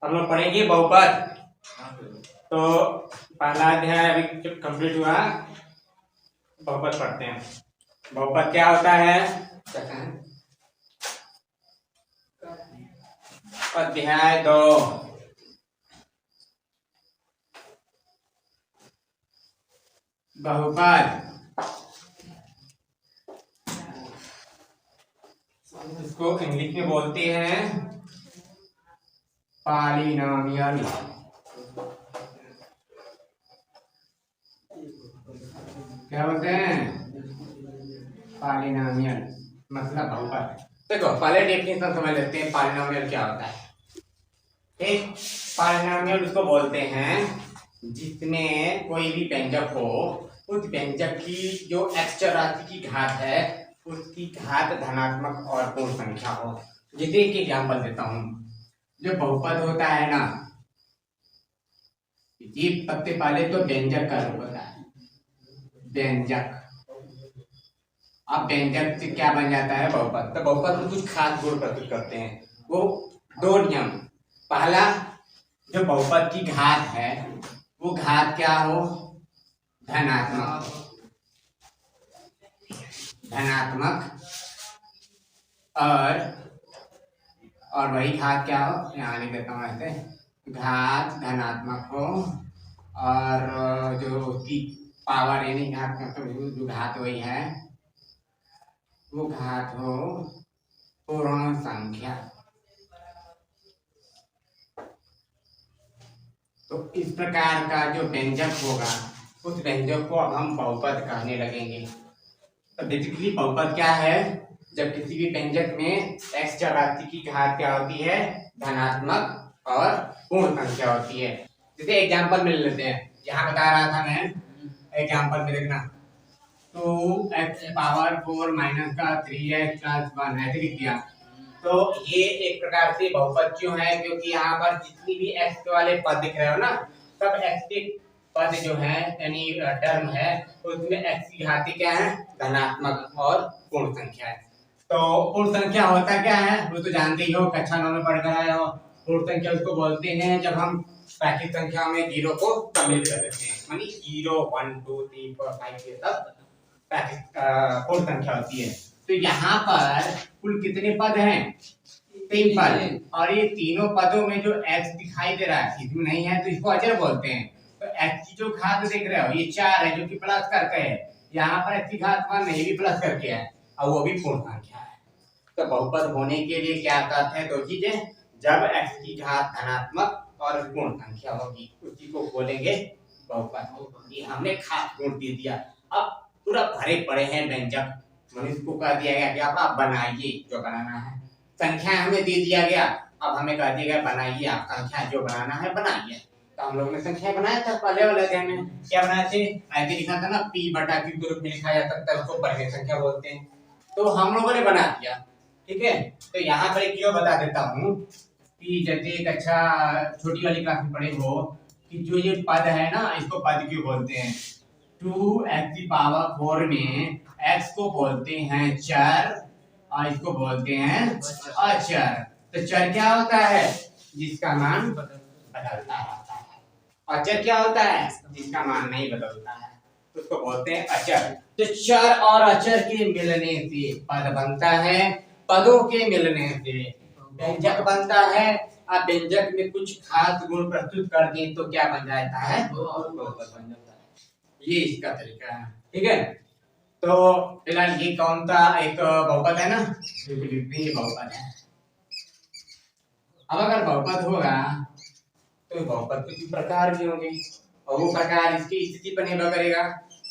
हम लोग पढ़ेंगे बहुपद। तो पहला अध्याय अभी जब कंप्लीट हुआ, बहुपद पढ़ते हैं। बहुपद क्या होता है? अध्याय 2। बहुपद इसको इंग्लिश में बोलते हैं पॉलिनोमियल। क्या बोलते हैं? पॉलिनोमियल मतलब बहुपद। देखो पहले डेफिनेशन समझ लेते हैं पॉलिनोमियल क्या होता है। एक पॉलिनोमियल उसको बोलते हैं जिसमें कोई भी व्यंजक हो, उस व्यंजक की जो एक्स राशि की घात है उसकी घात धनात्मक और पूर्ण संख्या हो। जैसे एक एग्जाम्पल देता हूँ, जो बहुपद होता है ना, ये सबसे पहले तो व्यंजक का रूप होता है। व्यंजक, अब व्यंजक से क्या बन जाता है? बहुपद। तो बहुपद में कुछ खास गुण प्रस्तुत करते हैं। वो दो नियम, पहला जो बहुपद की घात है वो घात क्या हो? धनात्मक। धनात्मक और वही घात क्या हो? यहाँ लिख देता हूँ ऐसे, घात धनात्मक हो और जो उसकी पावर यानी घात मतलब जो घात वही है वो घात हो पूर्ण संख्या। तो इस प्रकार का जो व्यंजक होगा उस व्यंजक को अब हम बहुपद कहने लगेंगे। तो बेसिकली बहुपद क्या है? जब किसी भी व्यंजक में एक्स राशि की घात क्या होती है? धनात्मक और पूर्ण संख्या होती है। जैसे एग्जांपल में लेते हैं, यहाँ बता रहा था मैं, एग्जांपल में देखना, 2x⁴ माइनस का 3x + 1 ऐसे लिख दिया। तो ये एक प्रकार से बहुपद क्यों है? क्योंकि यहाँ पर जितनी भी x वाले पद दिख रहे हो ना, सब x के पद जो है यानी टर्म है उसमें x की घात क्या है? धनात्मक और पूर्ण संख्या है। तो पूर्ण संख्या होता क्या है वो तो जानते ही हो, कक्षा 9 में पढ़ कर आए हो। पूर्ण संख्या उसको बोलते हैं जब हम प्राकृतिक संख्या में 0 को सम्मिलित कर देते हैं, मानी 0 1 2 3 4 5 ये सब पूर्ण संख्या होती है। तो यहाँ पर कुल कितने पद हैं? 3 पद, और ये तीनों पदों में जो x दिखाई दे रहा है इसमें नहीं है तो इसको अचर बोलते हैं। तो x की जो घात देख रहे हो ये 4 है जो कि प्लस करके है, यहाँ पर x की घात 1 नहीं भी प्लस करके है और वो भी पूर्ण संख्या है। तो बहुपद होने के लिए क्या करते हैं? दो चीजें, जब x की घात धनात्मक और पूर्ण संख्या होगी उसी को बोलेंगे बहुपद। ये हमने खास गुण दे दिया। अब पूरा भरे पड़े हैं व्यंजक, मनुष्य को कह दिया गया कि आप बनाइए जो बनाना है। संख्या हमें दे दिया गया, अब हमें कह दिया गया बनाइए आप संख्या जो बनाना है बनाइए। तो हम लोग ने संख्या बनाया था पहले वाले अध्याय में। क्या बनाया थे? ऐसे लिखा था ना, p/q के रूप में लिखा जाता है, उसको परिमेय संख्या बोलते हैं। तो हम लोगों ने बना दिया, ठीक है। तो यहाँ पर एक बता देता हूँ कि जैसे एक अच्छा छोटी वाली क्लास में पढ़े हो कि जो ये पद है ना इसको पद क्यों बोलते हैं? 2x⁴ में x को बोलते हैं चर और इसको बोलते हैं अचर। तो चर क्या होता है? जिसका मान बदलता रहता है। अचर क्या होता है? जिसका मान नहीं बदलता है, उसको बोलते हैं अचर। तो चर और अचर के मिलने से पद बनता है, पदों के मिलने से व्यंजक बनता है। अब व्यंजक में कुछ खास गुण प्रस्तुत कर दें तो क्या बन जाता है? बहुपद बन जाता है। ये इसका तरीका है, ठीक है। तो फिलहाल ये कौन सा एक बहुपद है ना, ये बहुपद है। अब अगर बहुपद होगा तो बहुपद कुछ प्रकार भी होंगे और वो प्रकार इसकी स्थिति पर निर्भर करेगा।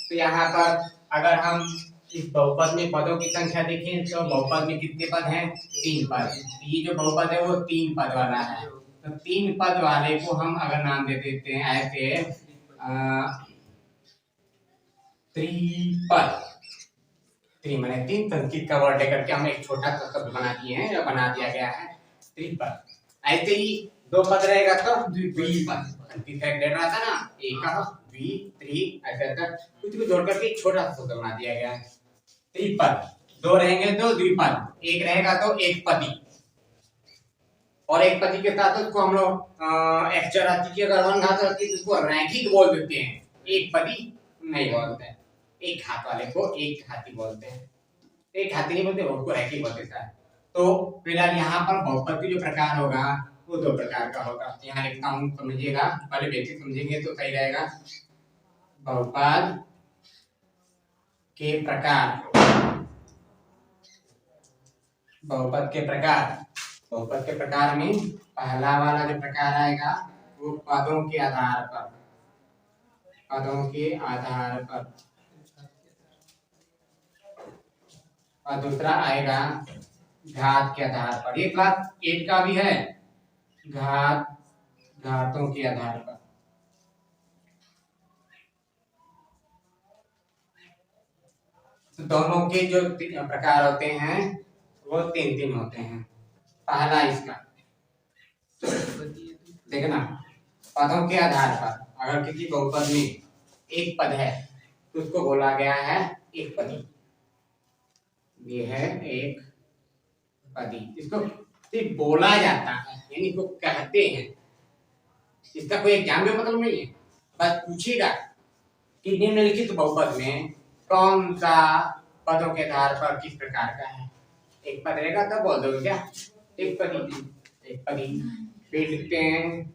तो यहाँ पर अगर हम इस बहुपद में पदों की संख्या देखें तो बहुपद में कितने पद हैं? 3 पद। ये जो बहुपद है वो 3 पद वाला है। तो 3 पद वाले को हम अगर नाम दे देते हैं ऐसे त्रिपद। माने 3 संस्कृत का वर्ड लेकर के हम एक छोटा सा शब्द बना दिए हैं या बना दिया गया है त्रिपद। ऐसे ही 2 पद रहेगा तो द्विपद। संस्कृत का लेना था ना, एक द्वि त्रि ऐसा ऐसा कुछ को जोड़ करके एक छोटा सा शब्द बना दिया गया है त्रिपद। 2 रहेंगे तो द्विपद, एक रहेगा तो एक पदी। और एक पति के साथ उसको हम लोग एक्स चरराशि की अगर वन घात रहती है तो उसको रैखिक बोल देते हैं, एक पति नहीं बोलते हैं। एक घात वाले को एक घाती बोलते हैं, एक घाती नहीं बोलते, उसको रैखिक बोलते हैं। तो फिलहाल यहाँ पर बहुपद की जो प्रकार होगा वो दो प्रकार का होगा। यहाँ लिखता हूँ, समझिएगा, पहले बेसिक समझेंगे तो सही रहेगा। बहुपद के प्रकार, बहुपद के प्रकार, बहुपद के प्रकार में पहला वाला जो प्रकार आएगा वो पदों के आधार पर, पदों के आधार पर, और दूसरा आएगा घात के आधार पर। ये क्लास 8 का भी है, घात, घातों के आधार पर। तो दोनों के जो प्रकार होते हैं वो तीन तीन होते हैं। पहला इसका देखना, पदों के आधार पर अगर किसी बहुपद में एक पद है तो उसको बोला गया है एक पदी। ये है एक पदी, इसको सिर्फ बोला जाता है, यानी इसको कहते हैं, इसका कोई एग्जाम में मतलब नहीं है। बस पूछेगा कि निम्नलिखित बहुपद में कौन सा पदों के आधार पर किस प्रकार का है। एक पद रहेगा तब बोल दोगे क्या, एक पदी, एक पदी। फिर लिखते हैं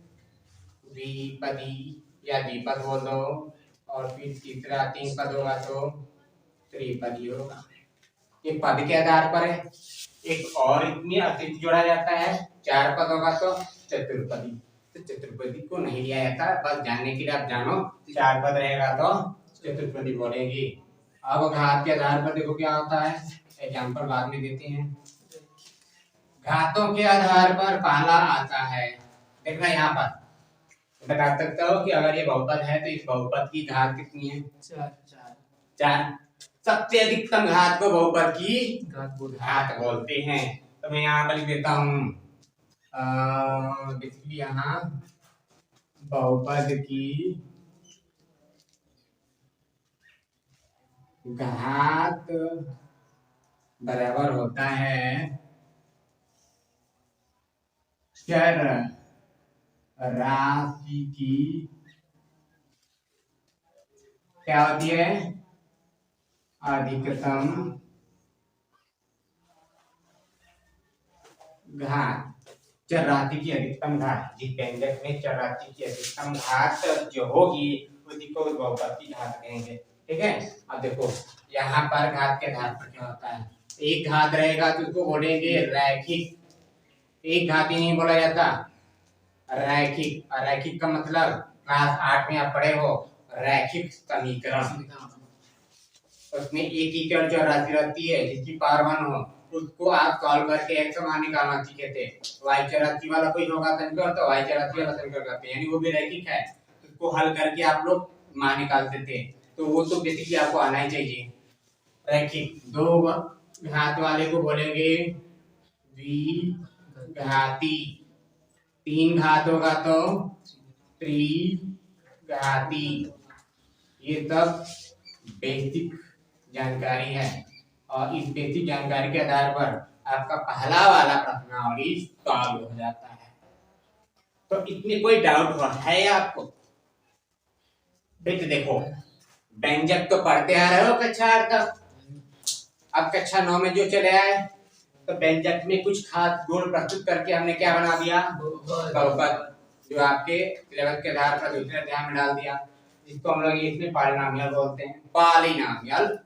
द्विपदी या द्विपद बोल दो, और फिर तीसरा तीन पद होगा तो त्रिपदी होगा। ये पद के आधार पर है। एक और इसमें अतिरिक्त जोड़ा जाता है, चार पद होगा तो चतुर्पदी। तो चतुर्पदी को नहीं लिया जाता, बस जानने के लिए आप जानो, चार पद रहेगा तो चतुर्पदी बोलेंगे। अब घात के आधार पर देखो क्या होता है, एग्जाम्पल बाद में देते हैं। घातों के आधार पर पहला आता है, देखना यहाँ पर बता सकता हो कि अगर ये बहुपद है तो इस बहुपद की घात कितनी है, चार। सबसे अधिकतम घात को बहुपद की घात बोलते हैं। तो मैं यहाँ पर लिख देता हूँ, बेसिकली यहाँ बहुपद की घात बराबर होता है चर राशि की, क्या होती है, अधिकतम घात। चर राशि की अधिकतम घात, जिस व्यंजक में चर राशि की अधिकतम घात जो होगी उसी को बहुपद की घात कहेंगे। ठीक है। अब देखो यहाँ पर घात के आधार पर क्या होता है, एक घात रहेगा तो उसको बोलेंगे रैखिक। एक घात ही नहीं बोला जाता, रैखिक। और रैखिक का मतलब क्लास 8 में आप पढ़े हो, रैखिक समीकरण। उसमें एक ही चर जो राशि रहती है जिसकी पावर 1 हो उसको आप सॉल्व करके x का मान निकालना सीखे थे। y चर राशि वाला कोई होगा समीकरण तो y चर राशि वाला समीकरण करते हैं, यानी वो भी रैखिक है, उसको हल करके आप लोग मान निकालते थे। तो वो तो बेसिकली आपको आना ही चाहिए। रैखिक दो घात वाले को बोलेंगे द्विघाती, तीन घात होगा तो त्रिघाती। ये सब बेसिक जानकारी है, और इस बेसिक जानकारी के आधार पर आपका पहला वाला प्रश्नावली सॉल्व हो जाता है। तो इसमें कोई डाउट है आपको? बेटे देखो, व्यंजक तो पढ़ते आ रहे हो कक्षा 8 तक, अब कक्षा 9 में जो चले आए तो व्यंजक में कुछ खास गुण प्रस्तुत करके हमने क्या बना दिया, बहुपद, जो आपके सिलेबस के आधार पर दूसरे अध्याय में डाल दिया, जिसको हम लोग इसमें पॉलिनोमियल बोलते हैं, पॉलिनोमियल।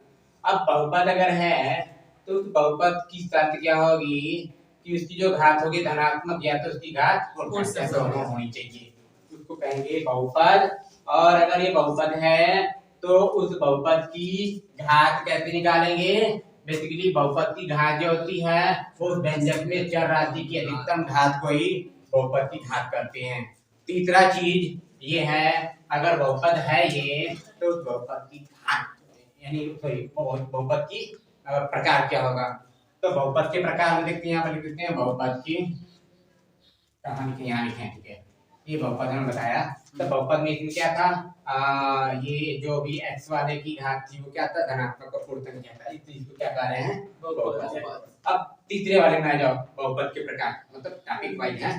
अब बहुपद अगर है तो उस बहुपद की शर्त क्या होगी कि उसकी जो घात होगी धनात्मक या तो उसकी घात दोनों होनी चाहिए, उसको कहेंगे बहुपद। और अगर ये बहुपद है तो उस बहुपद की घात कैसे निकालेंगे, बेसिकली बहुपद की घात जो होती है वो व्यंजक में चर राशि की अधिकतम घात को ही बहुपद की घात करते हैं। तीसरा चीज ये है, अगर बहुपद है ये तो उस बहुपद की घात यानी बहुपद की प्रकार क्या होगा। तो बहुपद के प्रकार हम देखते हैं, यहाँ पर लिख देते हैं बहुपद की, कहाँ लिखे, यहाँ लिखे, ठीक है, ये बहुपद हमने बताया। तो बहुपद में इसमें क्या था, ये जो भी x वाले की घात थी वो क्या था, धनात्मक और पूर्ण संख्या था, इसको क्या कह रहे हैं, बहुपद। अब तीसरे वाले में आ जाओ, बहुपद के प्रकार, मतलब टॉपिक वाइज है।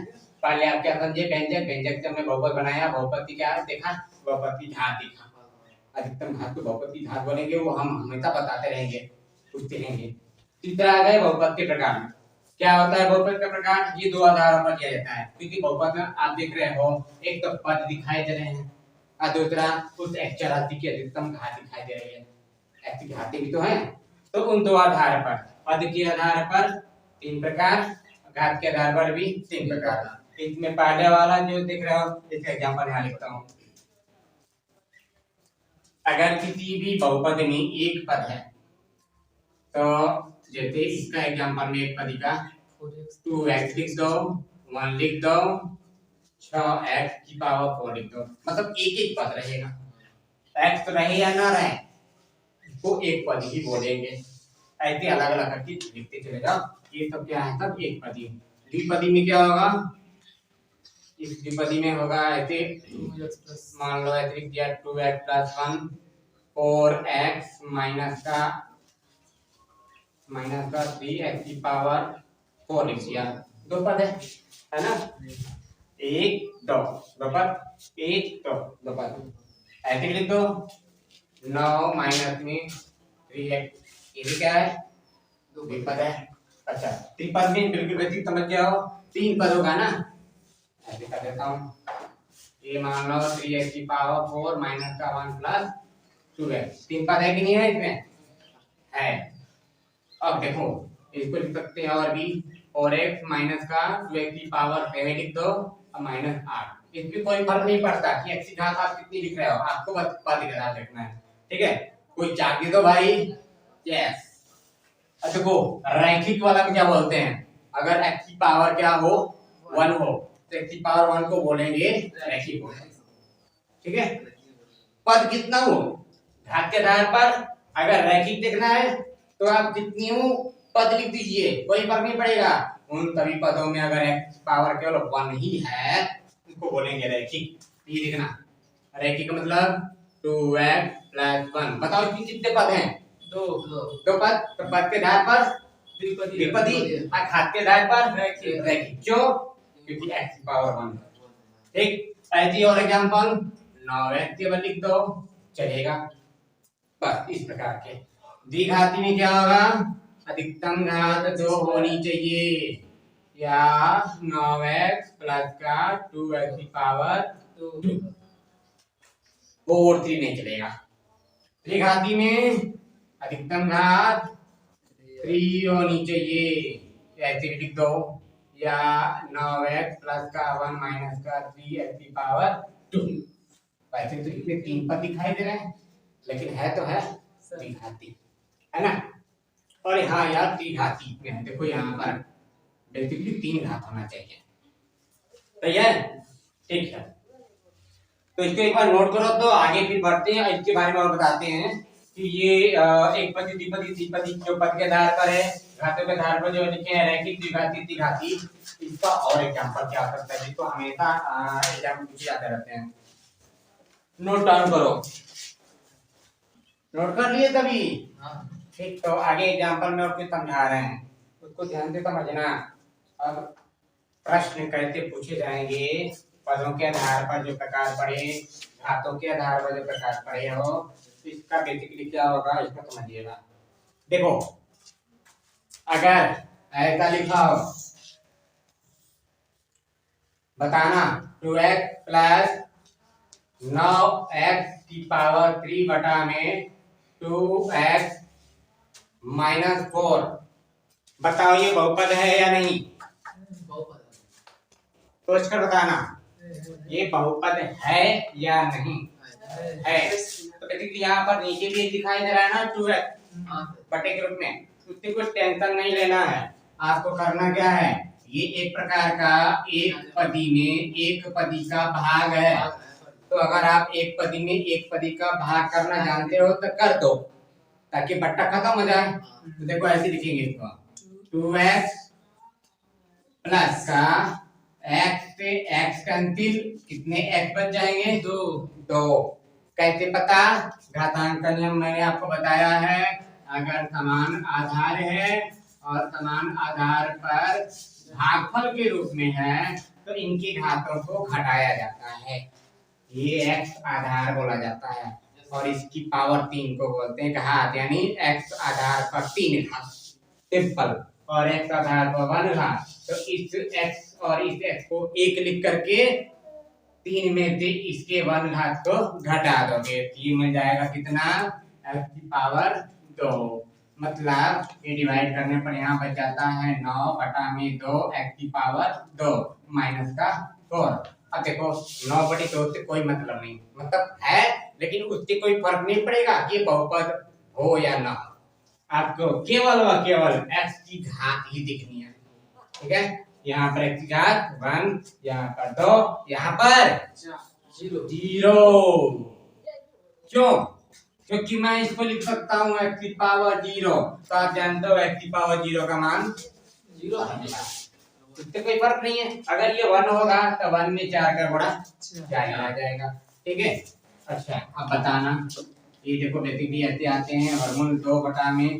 पहले आप क्या समझे, व्यंजक, व्यंजक से हमने बहुपद बनाया, बहुपद की क्या देखा, बहुपद की घात देखा, अधिकतम घात को बहुपद की घात बोलेंगे, वो हम हमेशा बताते रहेंगे, पूछते रहेंगे। तीसरा आ गए बहुपद के प्रकार में। क्या होता है बहुपद का प्रकार, ये दो आधारों पर किया जाता है, क्योंकि बहुपद में आप देख रहे हो एक तो पद दिखाई दे रहे हैं और दूसरा उस एक्स राशि की अधिकतम घात दिखाई दे रही है, एक्स की घातें भी तो हैं। तो उन दो आधार पर, पद के आधार पर 3 प्रकार, घात के आधार पर भी 3 प्रकार। इसमें पहले वाला जो दिख रहा हो, इसका एग्जांपल यहाँ लिखता हूँ। अगर किसी भी बहुपद में एक पद है, तो जैसे इसका एग्जांपल में एक पद का 2x लिख दो, 1 लिख दो, 6x की पावर 4 लिख दो, मतलब एक एक पद रहेगा, x तो रहे या ना रहे, इसको एक पद ही बोलेंगे। ऐसे अलग अलग करके लिखते चले जाओ, ये सब क्या है, सब एक पदी। द्विपदी में क्या होगा, इस द्विपदी में होगा ऐसे, मान लो ऐसे लिख दिया 2x + 1 4x माइनस का 3x की पावर 4 लिख दिया, दो पद है ना, एक दो, दो पद, एक दो पद, ऐसे लिख दो। 9 माइनस में 3x, ये भी क्या है, द्विपद है। अच्छा, त्रिपद में बिल्कुल बेसिक समझ जाओ, 3 पद होगा ना, ऐसे कर देता हूँ। ये मान लो 3x की पावर 4 माइनस का 1 प्लस 2x, 3 पद है कि नहीं है इसमें, है। अब देखो इसको लिख सकते हैं और भी, 4x माइनस का 2x की पावर 7 लिख दो और माइनस 8, इसमें कोई फर्क नहीं पड़ता कि x की घात आप कितनी लिख रहे हो, आपको बस पद की घात लिखना है, ठीक है। कोई चार्ट दे दो भाई, यस। देखो रैखिक वाला में क्या बोलते हैं, अगर x की पावर क्या हो 1 हो, तो x की पावर 1 को बोलेंगे रैखिक हो, ठीक है। पद कितना हो, घात के आधार पर अगर रैखिक देखना है तो आप जितनी हो पद लिख दीजिए, कोई फर्क नहीं पड़ेगा। उन सभी पदों में अगर x पावर केवल 1 ही है, उसको बोलेंगे रैखिक। ये लिखना, रैखिक का मतलब 2x + 1। बताओ इसमें कितने पद हैं, दो पद, तो पद के आधार पर द्विपदी और घात के आधार पर रैखिक, क्यों, क्योंकि x की पावर 1, ठीक। ऐसी और एग्जांपल 9x केवल लिख दो चलेगा, बस इस प्रकार के। द्विघाती में क्या होगा, अधिकतम घात 2 होनी चाहिए, या 9x प्लस का 2x की पावर 2, 4 3 नहीं चलेगा। त्रिघाती में अधिकतम घात 3 होनी चाहिए, ऐसे लिख दो, या 9x प्लस का 1 माइनस का 3x की पावर 2। वैसे तो इसमें 3 पद दिखाई दे रहे हैं, लेकिन है तो है त्रिघाती, है ना। और हाँ यार त्रिघाती में देखो यहाँ पर बेसिकली 3 घात होना चाहिए, सही है, ठीक है। तो इसको एक बार नोट करो, तो आगे फिर बढ़ते हैं, इसके बारे में और बताते हैं कि ये एक पदी, द्विपदी, त्रिपदी जो पद के आधार पर है, घातों के आधार पर जो लिखे हैं रैखिक, द्विघाती, त्रिघाती, इसका और एग्जांपल क्या हो सकता है, जिसको हमेशा एग्जाम पूछे जाते रहते हैं। नोट डाउन करो, नोट कर लिए तभी, ठीक। तो आगे एग्जांपल में और कुछ समझा रहे हैं, उसको ध्यान से समझना। अब प्रश्न कैसे पूछे जाएंगे, पदों के आधार पर जो प्रकार पढ़े, घातों के आधार पर जो प्रकार पढ़े हो, इसका बेसिकली क्या होगा इसको समझिएगा। देखो अगर ऐसा लिखा हो, बताना 2x प्लस 9x की पावर 3 बटा में 2x माइनस 4, बताओ ये बहुपद है या नहीं, सोच कर बताना ये बहुपद है या नहीं है। तो बेसिकली यहाँ पर नीचे भी दिखाई दे रहा है ना 2x बटे के रूप में, उससे कोई टेंशन नहीं लेना है। आपको करना क्या है, ये एक प्रकार का एक पदी में एक पदी का भाग है, तो अगर आप एक पदी में एक पदी का भाग करना जानते हो तो कर दो, ताकि बट्टा खत्म हो जाए। तो देखो ऐसे लिखेंगे इसको, 2x प्लस का x से x कैंसिल, कितने x बच जाएंगे, 2। कैसे पता, घातांक का नियम मैंने आपको बताया है, अगर समान आधार है और समान आधार पर भागफल के रूप में है तो इनकी घातों को घटाया जाता है। ये x आधार बोला जाता है और इसकी पावर 3 को बोलते हैं घात, यानी x आधार पर 3 घात सिंपल, और x आधार पर 1 घात। तो इस x और इस x को 1 लिख करके 3 में से इसके 1 घात को घटा दोगे, 3 में जाएगा कितना, x की पावर 2। मतलब ये डिवाइड करने पर यहाँ बच जाता है 9 बटा में 2 x की पावर 2 माइनस का 4। अब देखो 9 बटे 2 से कोई मतलब नहीं, मतलब है लेकिन उससे कोई फर्क नहीं पड़ेगा कि बहुपद हो या ना हो, आपको केवल व केवल x की घात ही दिखनी है। ठीक है, यहाँ पर x की घात 1, यहाँ पर 2, यहाँ पर 0। क्यों? क्योंकि मैं इसको लिख सकता हूँ x की पावर 0, तो आप जानते हो x की पावर 0 का मान 0 है, इससे कोई फर्क नहीं है। अगर ये 1 होगा तो 1 में 4 का गुणा 4 आ जाएगा। ठीक है, अच्छा अब बताना, ये देखो बेसिकली ऐसे आते हैं, वर्गमूल 2 बटा में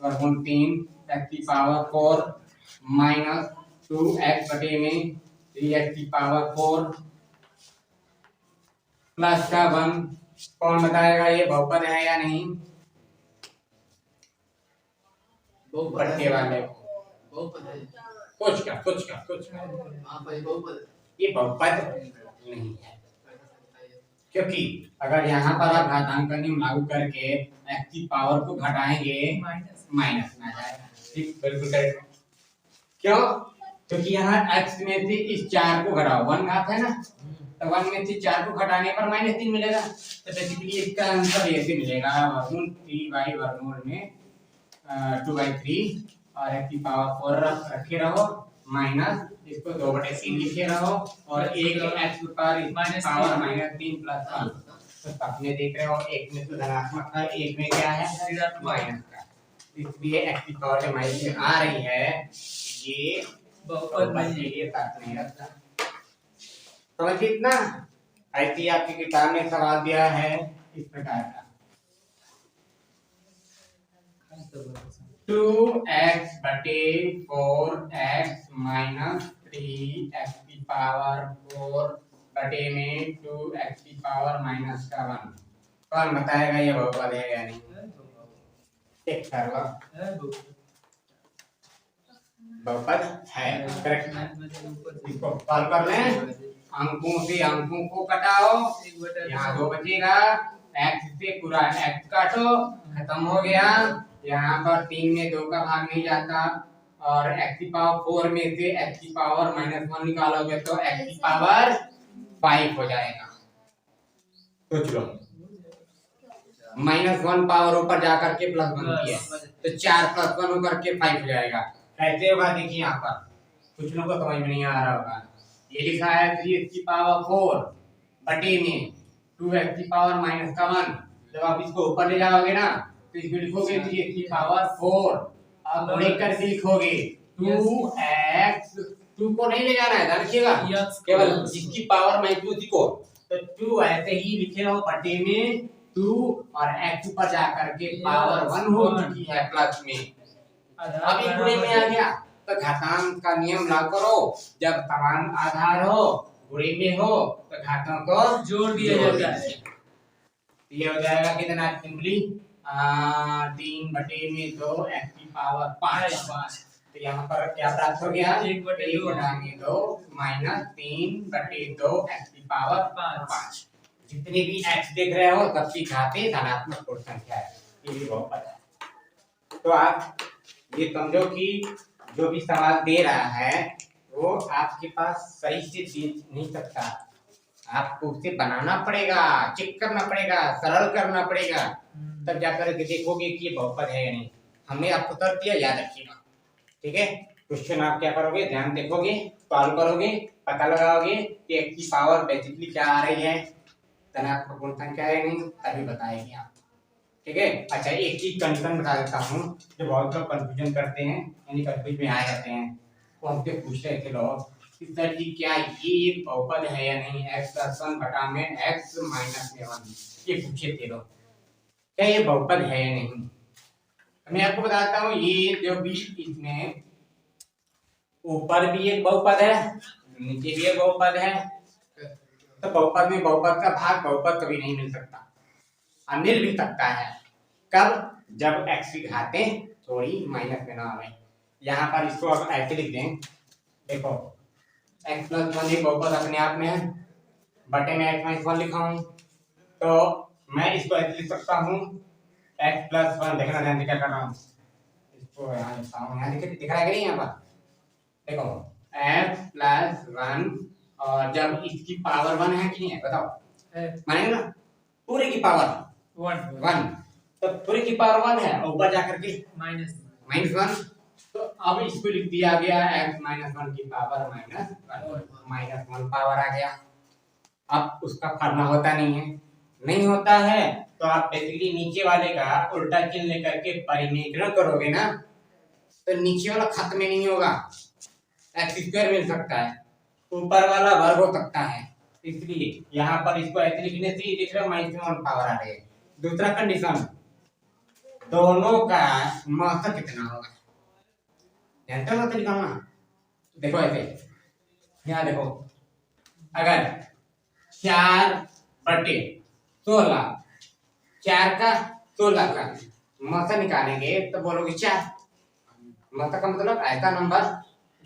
वर्गमूल 3 x की पावर 4 माइनस 2x बटे में 3x की पावर 4 प्लस का 1। कौन बताएगा ये बहुपद है या नहीं? बट्टे वाले बहुपद है, कुछ का ये बहुपद नहीं है, क्योंकि अगर यहाँ पर आप घातांक का नियम लागू करके x की पावर को घटाएंगे माइनस में आ जाएगा। ठीक, बिल्कुल करेक्ट। क्यों? क्योंकि यहाँ x में से इस 4 को घटाओ, 1 घात है ना, तो 1 में से 4 को घटाने पर -3 मिलेगा। तो बेसिकली इसका आंसर ऐसे मिलेगा, वर्गमूल 3 वर्गमूल में 2/3 और x की पावर 4 रखे रहो माइनस इसको 2/3 लिखे रहो और एक x पर पावर -3 प्लस 1। तो सबने देख रहे हो, एक में तो धनात्मक है, एक में क्या है माइनस का, इसलिए x की पावर जो माइनस में आ रही है ये बहुपद के लिए साथ नहीं रखता। समझ इतना? ऐसी आपकी किताब में सवाल दिया है इस प्रकार का, 2x बटे 4x माइनस 3x की पावर 4 बटे में 2x की पावर माइनस का 1। कौन बताएगा ये बहुपद है या नहीं? चेक कर लो, बहुपद है, करेक्ट। इसको सॉल्व कर लें, अंकों से अंकों को कटाओ, यहाँ 2 बचेगा, x से पूरा x काटो, खत्म हो गया। यहाँ पर 3 में 2 का भाग नहीं जाता और x की पावर 4 में से x की पावर -1 निकालोगे तो x की पावर 5 हो जाएगा। सोच लो, -1 पावर ऊपर जाकर के प्लस बनती है, तो 4 + 1 होकर के 5 हो जाएगा। कैसे होगा देखिए, यहाँ पर कुछ लोगों को समझ में नहीं आ रहा होगा, ये लिखा है 3x की पावर 4 बटे में 2x की पावर -1। जब आप इसको ऊपर ले जाओगे ना तो इसमें लिखोगे 3x की पावर 4, अब गुणे करके लिखोगे 2x, 2 को नहीं ले जाना है, ध्यान रखिएगा, केवल जिसकी पावर -2 उसी को, तो 2 ऐसे ही लिखे रहो बटे में 2 और x ऊपर जाकर के पावर 1 हो चुकी है प्लस में, अभी गुणे में आ गया। तो घातांक का नियम लागू करो, जब समान आधार हो गुणे में हो तो घातों को जोड़ दिया जाता है। ये हो जाएगा कितना, सिंपली 3 बटे में 2 x की पावर 5। तो यहाँ पर क्या प्राप्त हो गया, 1 बटे 2 माइनस 3 बटे 2 x की पावर 5। जितनी भी x देख रहे हो सबकी घातें धनात्मक पूर्ण संख्या है, ये भी बहुपद है। तो आप ये समझो कि जो भी सवाल दे रहा है वो आपके पास सही से दे नहीं सकता, आपको उसे बनाना पड़ेगा, चेक करना पड़ेगा, सरल करना पड़ेगा, तब जाकर के देखोगे कि ये बहुपद है या नहीं। हमने आपको उत्तर दिया, याद रखिएगा। ठीक है, क्वेश्चन आप क्या करोगे, ध्यान देखोगे, सॉल्व करोगे, पता लगाओगे कि x की पावर बेसिकली क्या आ रही है, धनात्मक पूर्ण संख्या है नहीं, तभी बताएंगे आप। ठीक है, अच्छा एक चीज कंफर्म बता देता हूँ, जो बहुत लोग कंफ्यूजन करते हैं यानी कंफ्यूज में आ जाते हैं, वो हमसे पूछ रहे थे लोग कि सर जी क्या ये एक बहुपद है या नहीं, x + 1 बटा में x - 1, ये पूछे थे लोग, क्या ये बहुपद है या नहीं। मैं आपको बताता हूँ, ये जो भी इसमें ऊपर भी एक बहुपद है, नीचे भी एक बहुपद है, तो बहुपद में बहुपद का भाग बहुपद कभी नहीं मिल सकता, मिल भी सकता है कब, जब x की घातें थोड़ी माइनस में ना आवे। यहाँ पर इसको अब ऐसे लिख दें, देखो x प्लस वन एक बहुपद अपने आप में है, बटे में x माइनस वन लिखा हूँ, तो मैं इसको ऐसे लिख सकता हूँ x प्लस वन, देखना ध्यान से क्या कर रहा हूँ, इसको यहाँ लिखता हूँ, यहाँ दिख रहा है कि नहीं, यहाँ पर देखो x प्लस वन, और जब इसकी पावर वन है कि नहीं है बताओ, मानेंगे ना, पूरे की पावर वन, तो पूरे की पावर वन है, ऊपर जाकर के माइनस वन, तो अब इसको लिख दिया गया x माइनस वन की पावर माइनस वन पावर आ गया। अब उसका फॉर्मूला होता नहीं होता है, तो आप बेसिकली नीचे वाले का उल्टा चिन्ह लेकर के परिमेकरण करोगे ना, तो नीचे वाला खत्म में नहीं होगा, एक्स स्क्वायर मिल सकता है, ऊपर वाला वर्ग हो सकता है, इसलिए यहाँ पर इसको ऐसे लिखने से लिख रहे हो माइनस वन पावर आ रही है। दूसरा कंडीशन, दोनों का महत्व कितना होगा, ध्यान मत निकालना, देखो ऐसे यहाँ देखो, अगर 4/16, 4 का 16 का महत्व निकालेंगे तो बोलोगे 4, महत्व का मतलब ऐसा नंबर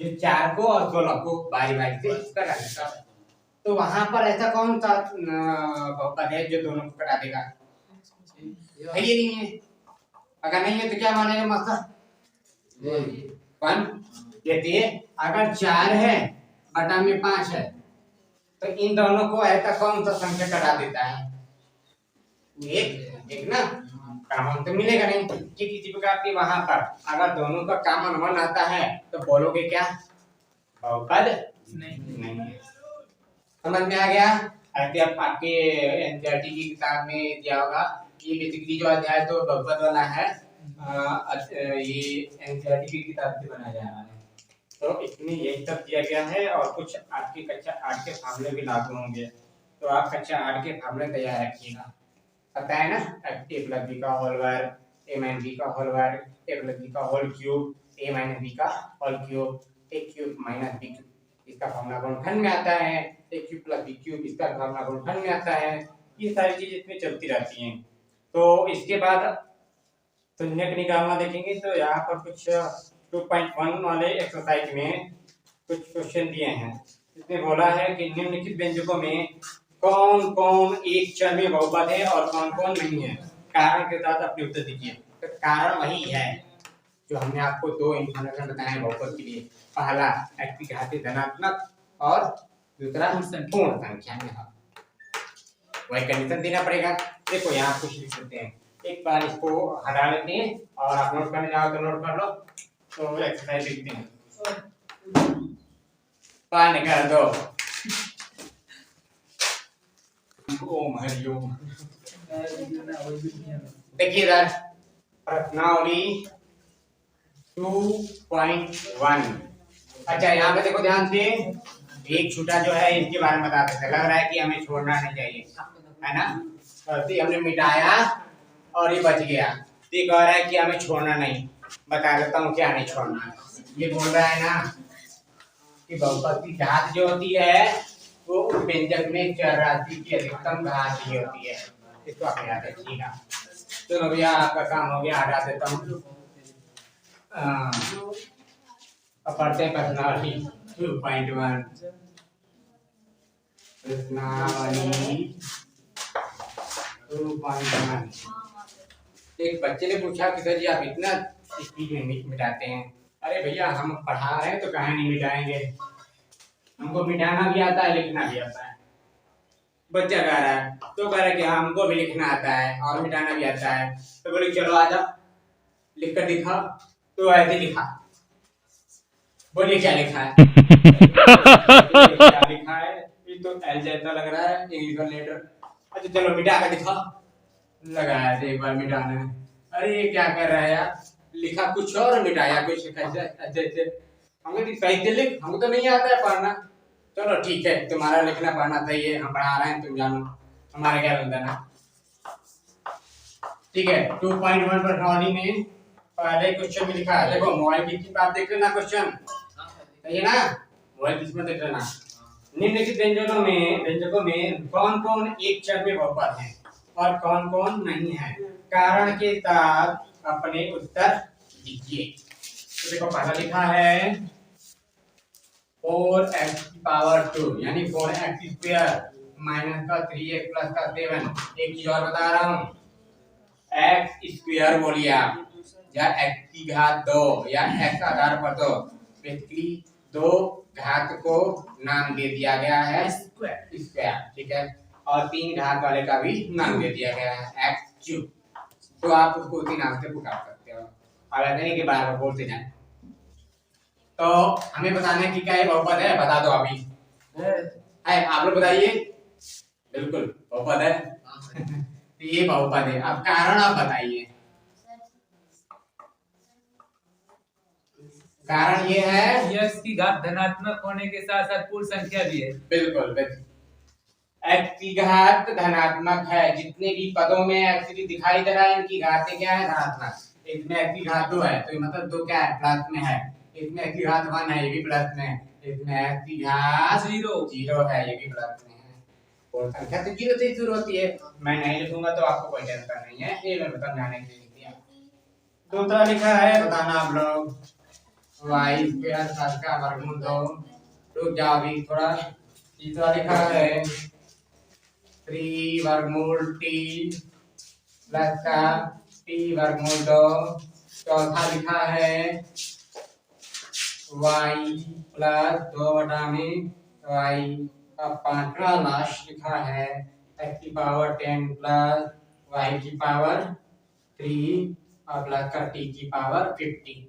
जो 4 को और 16 को बारी बारी से कटा देता है, तो वहां पर ऐसा कौन सा बहुपद है जो दोनों को कटा देगा, है ये नहीं है, अगर नहीं है तो क्या मानेगा महत्व 1, कहते अगर 4 है बटा में 5 है, तो इन दोनों को ऐसा कौन सा संख्या कटा देता है, एक ना, कॉमन तो मिलेगा नहीं, कि किसी प्रकार की वहां पर अगर दोनों का कॉमन 1 आता है तो बोलोगे क्या, बहुपद नहीं है। समझ में आ गया। ऐसे अब आपके एनसीईआरटी की किताब में दिया होगा, ये बेसिकली जो अध्याय तो बहुपद वाला है, ये एनसीईआरटी की किताब से बनाया जा रहा है, तो इसमें यही सब दिया गया है, और कुछ आपकी कक्षा 8 के फार्मूले भी लागू होंगे, तो आप कक्षा 8 के फार्मूले तैयार रखिएगा, पता है ना, a प्लस बी का होल वर्ग, a माइनस बी का होल वर्ग, a प्लस बी का whole cube, a minus B का whole cube, a cube minus B cube, इसका फार्मूला गुणनखंड में आता है, a cube plus B cube, इसका फार्मूला गुणनखंड में आता है, ये सारी चीजें इसमें चलती रहती हैं। तो इसके बाद शून्यक निकालना देखेंगे, तो यहाँ पर कुछ 2.1 वाले एक्सरसाइज में कुछ क्वेश्चन दिए हैं, इसमें बोला है कि निम्नलिखित व्यंजकों में कौन कौन एक चर में बहुपद है और कौन कौन नहीं है, कारण के साथ अपने उत्तर दीजिए। तो कारण वही है जो हमने आपको दो इंफॉर्मेशन बताए हैं बहुपद के लिए, पहला x की घातीय धनात्मक और दूसरा पूर्ण संख्या में, वही कंडीशन देना पड़ेगा। देखो यहाँ कुछ लिख सकते हैं, एक बार इसको हटा लेते हैं और आप नोट करने जाओ तो नोट कर लो, तो एक्सरसाइज लिखते हैं, पानी कर दो, ओम हरिओम। देखिए इधर प्रश्नावली 2.1, अच्छा यहाँ पे देखो ध्यान से, एक छूटा जो है इसके बारे में बता देते, लग रहा है कि हमें छोड़ना नहीं चाहिए, है ना, तो हमने मिटाया और ये बच गया, ये कह रहा है कि हमें छोड़ना नहीं, बता देता हूँ क्या नहीं छोड़ना। ये बोल रहा है ना कि बहुपद की घात जो होती है वो उस व्यंजक में चर राशि की अधिकतम घात ही होती है, इसको आप याद रखिएगा। चलो भैया आपका काम हो गया, हटा देता हूँ, पढ़ते हैं प्रश्नावली 2.1, प्रश्नावली 2.1। एक बच्चे ने पूछा कि सर जी आप इतना स्पीड में मिटाते हैं, अरे भैया हम पढ़ा रहे हैं तो कहाँ नहीं मिटाएंगे, हमको मिटाना भी आता है लिखना भी आता है। बच्चा कह रहा है तो कह रहा है कि हमको भी लिखना आता है और मिटाना भी आता है, तो बोले चलो आजा लिख कर दिखा, तो ऐसे लिखा, बोलिए क्या लिखा है क्या लिखा है, ये तो एल जैसा लग रहा है इंग्लिश का लेटर, अच्छा चलो मिटा कर दिखा, लगाया थे एक बार मिटाने, अरे ये क्या कर रहा है यार, लिखा कुछ और मिटाया कुछ, कैसे अच्छे हमको सही से लिख, हमको तो नहीं आता है पढ़ना, चलो ठीक है तुम्हारा लिखना पढ़ना सही है, हम पढ़ा रहे हैं तुम जानो, हमारा क्या बनता है ना, ठीक है। 2.1 प्रश्नावली में पहले क्वेश्चन में लिखा है, देखो मोबाइल की बात देख लेना क्वेश्चन, सही है ना, मोबाइल किस में देख लेना। निम्नलिखित व्यंजकों में कौन कौन एक चर में बहुपद है और कौन कौन नहीं है, कारण के साथ अपने उत्तर दीजिए। तो देखो पहला लिखा है 4x की पावर 2 यानी 4x स्क्वायर माइनस का 3x प्लस का 7। एक चीज और बता रहा हूँ, x स्क्वायर बोलिए आप या x की घात 2 या x आधार पर 2, बेसिकली दो घात को नाम दे दिया गया है स्क्वायर, ठीक है, और 3 घात वाले का भी नाम दे दिया गया है x क्यूब। तो आप उसको उसी नाम से पुकार सकते हो, अब ऐसा नहीं कि बार बार बोलते जाएं। तो हमें बताने की क्या ये बहुपद है, बता दो अभी है, आप लोग बताइए। बिल्कुल बहुपद है। तो ये बहुपद है, अब कारण आप बताइए। कारण ये है x की घात धनात्मक होने के साथ साथ पूर्ण संख्या भी है। बिल्कुल x की घात धनात्मक है, जितने भी पदों में एक्चुअली दिखाई दे रहा है इनकी घातें क्या है, धनात्मक। इसमें x की घात 2 है तो मतलब 2 क्या है, प्लस में है। इसमें x की घात 1 है, ये भी प्लस में है। इसमें x की घात 0 है, ये भी प्लस में है। और संख्या तो 0 से शुरू होती है, मैं नहीं लिखूंगा तो आपको कोई टेंशन नहीं है, ये मैं समझाने के लिए लिख दिया। दूसरा लिखा है, बताना आप लोग, y स्क्वायर का वर्गमूल 2, रुक जाओ अभी थोड़ा। तीसरा लिखा है 3 वर्गमूल t प्लस का t वर्गमूल 2। चौथा लिखा है y प्लस 2 बटा में y का 5वां लास्ट लिखा है x की पावर 10 प्लस y की पावर 3 और प्लस का t की पावर 50।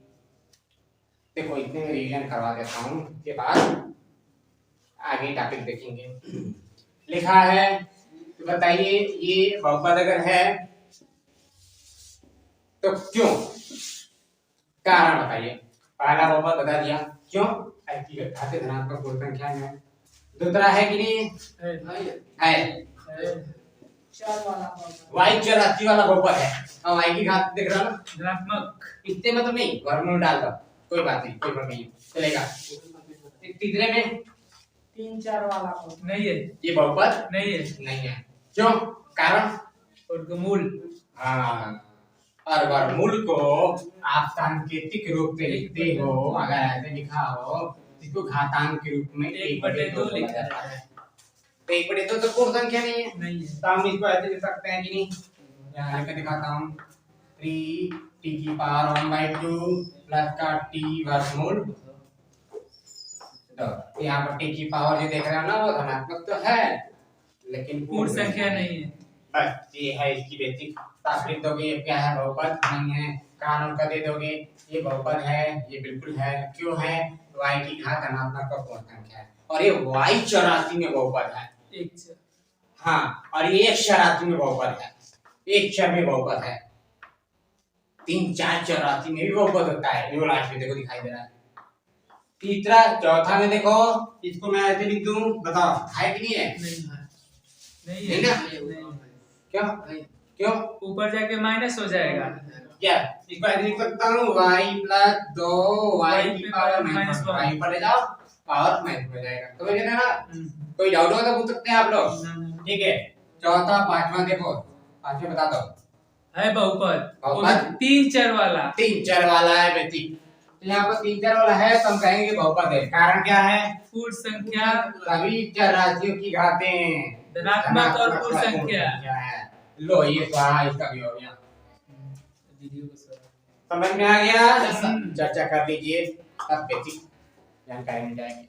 देखो इतने रिवीजन करवा देता हूँ, के बाद आगे टॉपिक देखेंगे। लिखा है, तो बताइए ये बहुपद अगर है तो क्यों, कारण बताइए। पहला बहुपद बता दिया क्यों, ऐसी घातें धनात्मक पूर्ण संख्या है। दूसरा है कि नहीं है y चर राशि वाला बहुपद है, और y की घात देख रहा ना धनात्मक, इतने मतलब नहीं, वर्गमूल डाल दो, कोई बात नहीं, कोई फर्क नहीं चलेगा। तीसरे में 3 4 वाला नहीं है, ये बहुपद नहीं है, नहीं है, क्यों, कारण वर्गमूल। हाँ, और वर्गमूल को आप सांकेतिक रूप से लिखते हो, अगर ऐसे लिखा हो इसको घातांक के रूप में 1/2 लिखा जाता है। तो 1/2 तो पूर्ण संख्या नहीं है, नहीं है, तो हम इसको ऐसे लिख सकते हैं कि नहीं, यहाँ लिख के दिखाता हूँ 3t की पावर 1/2 प्लस का t वर्गमूल। तो यहाँ पर t की पावर जो देख रहे हो ना वो धनात्मक तो है लेकिन पूर्ण संख्या नहीं है। बस ये है इसकी बेसिक ताकत दोगे, ये क्या है, बहुपद नहीं है। कानून का दे दोगे, ये बहुपद है, ये बिल्कुल है, क्यों है, y की घात धनात्मक का पूर्ण संख्या है, और ये y चौरासी में बहुपद है, हाँ, और ये एक चौरासी में बहुपद है, एक चर में बहुपद है। 3 4 चौरासी में भी बहुपद होता है, ये लास्ट में देखो दिखाई दे रहा है। तीसरा चौथा में देखो, इसको मैं ऐसे लिख दूं, बताओ है कि नहीं है, नहीं है ना, क्यों क्यों, ऊपर जाके माइनस हो जाएगा। क्या इसको ऐसे लिख सकता हूँ y प्लस 2y की पावर माइनस 1, y पर ले जाओ पावर माइनस हो जाएगा, तो मुझे ना कोई डाउट हो तो पूछ सकते हैं आप लोग, ठीक है। चौथा पांचवा देखो, पांचवा बता दो, है बहुपद, बहुपद 3 चर वाला, 3 चर वाला है बेसिक, यहाँ पर 3 चर वाला है तो हम कहेंगे बहुपद है। कारण क्या है, पूर्ण संख्या, सभी चर राशियों की घातें धनात्मक और पूर्ण संख्या है। लो ये इसका भी हो गया, समझ में आ गया, चर्चा कर लीजिए, सब बेसिक जानकारी मिल जाएगी।